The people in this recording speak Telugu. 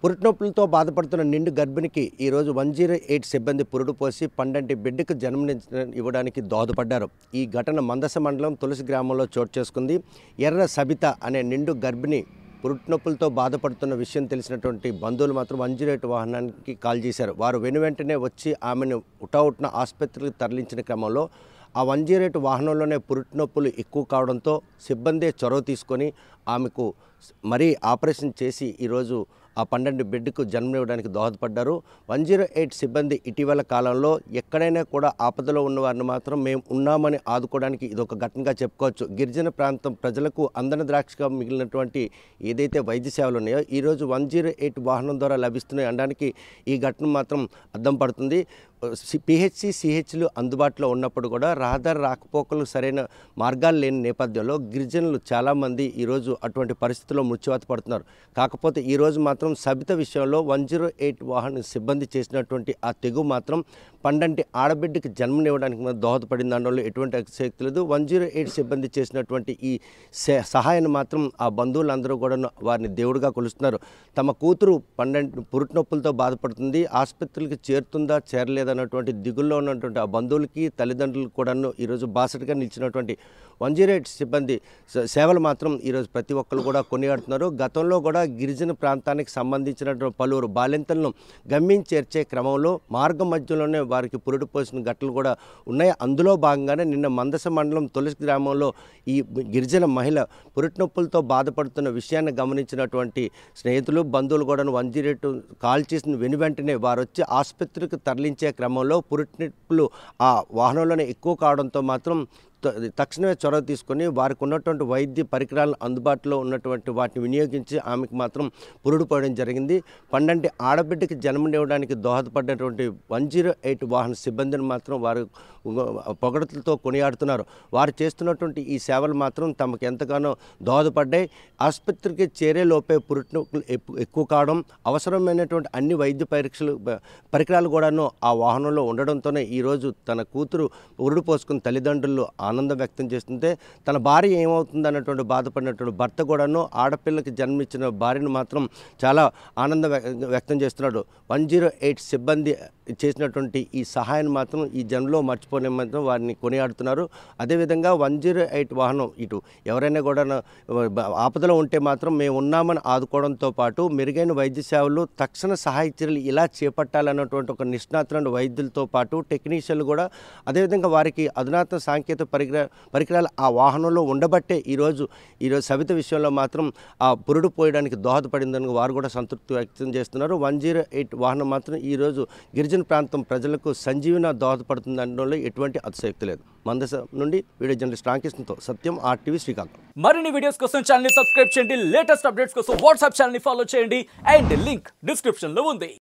పురుటినొప్పులతో బాధపడుతున్న నిండు గర్భిణికి ఈరోజు 108 సిబ్బంది పురుడు పోసి పండంటి బిడ్డకు ఇవ్వడానికి దోహదపడ్డారు. ఈ ఘటన మందస మండలం తులసి గ్రామంలో చోటు చేసుకుంది. ఎర్ర సబిత అనే నిండు గర్భిణి పురుటినొప్పులతో బాధపడుతున్న విషయం తెలిసినటువంటి బంధువులు మాత్రం 108 వాహనానికి కాల్ చేశారు. వారు వెనువెంటనే వచ్చి ఆమెను ఉటావుట్న ఆసుపత్రికి తరలించిన క్రమంలో ఆ 108 వాహనంలోనే పురుటినొప్పులు ఎక్కువ కావడంతో సిబ్బందే చొరవ తీసుకొని ఆమెకు మరీ ఆపరేషన్ చేసి ఈరోజు ఆ పండంటి బిడ్డకు జన్మనివ్వడానికి దోహదపడ్డారు. 108 సిబ్బంది ఇటీవల కాలంలో ఎక్కడైనా కూడా ఆపదలో ఉన్న వారిని మాత్రం మేము ఉన్నామని ఆదుకోవడానికి ఇదొక ఘటనగా చెప్పుకోవచ్చు. గిరిజన ప్రాంతం ప్రజలకు అందన ద్రాక్షగా మిగిలినటువంటి ఏదైతే వైద్య సేవలు ఉన్నాయో ఈరోజు 108 వాహనం ద్వారా లభిస్తున్నాయి అనడానికి ఈ ఘటన మాత్రం అద్దం పడుతుంది. పిహెచ్సి సిహెచ్లు అందుబాటులో ఉన్నప్పుడు కూడా రహదారి రాకపోకలు సరైన మార్గాలు లేని నేపథ్యంలో గిరిజనులు చాలామంది ఈరోజు అటువంటి పరిస్థితుల్లో మృత్యువాత పడుతున్నారు. కాకపోతే ఈరోజు మాత్రం సబిత విషయంలో 108 వాహన సిబ్బంది చేసినటువంటి ఆ తెగు మాత్రం పండంటి ఆడబిడ్డకి జన్మనివ్వడానికి దోహదపడిన దానిలో ఎటువంటి అతిశక్తి లేదు. 108 సిబ్బంది చేసినటువంటి ఈ సహాయాన్ని మాత్రం ఆ బంధువులందరూ కూడా వారిని దేవుడిగా కొలుస్తున్నారు. తమ కూతురు పురుటినొప్పులతో బాధపడుతుంది, ఆసుపత్రికి చేరుతుందా చేరలేదన్నటువంటి దిగుల్లో ఉన్నటువంటి ఆ బంధువులకి తల్లిదండ్రులకు కూడాను ఈరోజు బాసటగా నిలిచినటువంటి 108 సిబ్బంది సేవలు మాత్రం ఈరోజు ప్రతి ఒక్కరు కూడా కొనియాడుతున్నారు. గతంలో కూడా గిరిజన ప్రాంతానికి సంబంధించినటువంటి పలువురు బాలింతలను గమ్యం చేర్చే క్రమంలో మార్గం మధ్యలోనే వారికి పురుడు పోసిన ఘటనలు కూడా ఉన్నాయి. అందులో భాగంగానే నిన్న మందస మండలం తులసి గ్రామంలో ఈ గిరిజన మహిళ పురుటినొప్పులతో బాధపడుతున్న విషయాన్ని గమనించినటువంటి స్నేహితులు బంధువులు కూడా 108 కాల్ చేసిన వెనువెంటనే వారు వచ్చి ఆసుపత్రికి తరలించే క్రమంలో పురుటినొప్పులు ఆ వాహనంలోనే ఎక్కువ కావడంతో మాత్రం తక్షణమే చొరవ తీసుకొని వారికి ఉన్నటువంటి వైద్య పరికరాలను అందుబాటులో ఉన్నటువంటి వాటిని వినియోగించి ఆమెకు మాత్రం పురుడు పోయడం జరిగింది. పండంటి ఆడబిడ్డకి జన్మనివ్వడానికి దోహదపడినటువంటి 108 వాహన సిబ్బందిని మాత్రం వారు పొగడతలతో కొనియాడుతున్నారు. వారు చేస్తున్నటువంటి ఈ సేవలు మాత్రం తమకు ఎంతగానో దోహదపడ్డాయి. ఆసుపత్రికి చేరే లోపే పురుటినొప్పులు ఎక్కువ కావడం, అవసరమైనటువంటి అన్ని వైద్య పరికరాలు కూడాను ఆ వాహనంలో ఉండడంతోనే ఈరోజు తన కూతురు పురుడు పోసుకున్న తల్లిదండ్రులు ఆనందం వ్యక్తం చేస్తుంటే తన భార్య ఏమవుతుంది అన్నటువంటి బాధపడినటువంటి భర్త కూడాను ఆడపిల్లకి జన్మించిన భార్యను మాత్రం చాలా ఆనందం వ్యక్తం చేస్తున్నాడు. 108 సిబ్బంది చేసినటువంటి ఈ సహాయాన్ని మాత్రం ఈ జనంలో మర్చిపోలే మాత్రం వారిని కొనియాడుతున్నారు. అదేవిధంగా 108 వాహనం ఇటు ఎవరైనా కూడా ఆపదలో ఉంటే మాత్రం మేము ఉన్నామని ఆదుకోవడంతో పాటు మెరుగైన వైద్య సేవలు తక్షణ సహాయ చర్యలు ఇలా చేపట్టాలన్నటువంటి ఒక నిష్ణాతులైన వైద్యులతో పాటు టెక్నీషియన్లు కూడా అదేవిధంగా వారికి అధునాతన సాంకేతిక పరికరాలు ఆ వాహనంలో ఉండబట్టే ఈరోజు సబిత విషయంలో మాత్రం ఆ పురుడు పోయడానికి దోహదపడిందని వారు కూడా సంతృప్తి వ్యక్తం చేస్తున్నారు. 108 వాహనం మాత్రం ఈరోజు గిరిజన ప్రాంతం ప్రజలకు సంజీవన దోహదపడుతుంది అనడంలో ఎటువంటి అతిశయోక్తి లేదు. మందస నుండి వీడియో జర్నలిస్ట్ రామకృష్ణతో సత్యం, RTV శ్రీకాకుళం. మరిన్ని వీడియోస్ కోసం ఛానల్ ని సబ్స్క్రైబ్ చేయండి, లేటెస్ట్ అప్డేట్స్ కోసం వాట్సాప్ ఛానల్ ని ఫాలో చేయండి అండ్ లింక్ డిస్క్రిప్షన్ లో ఉంది.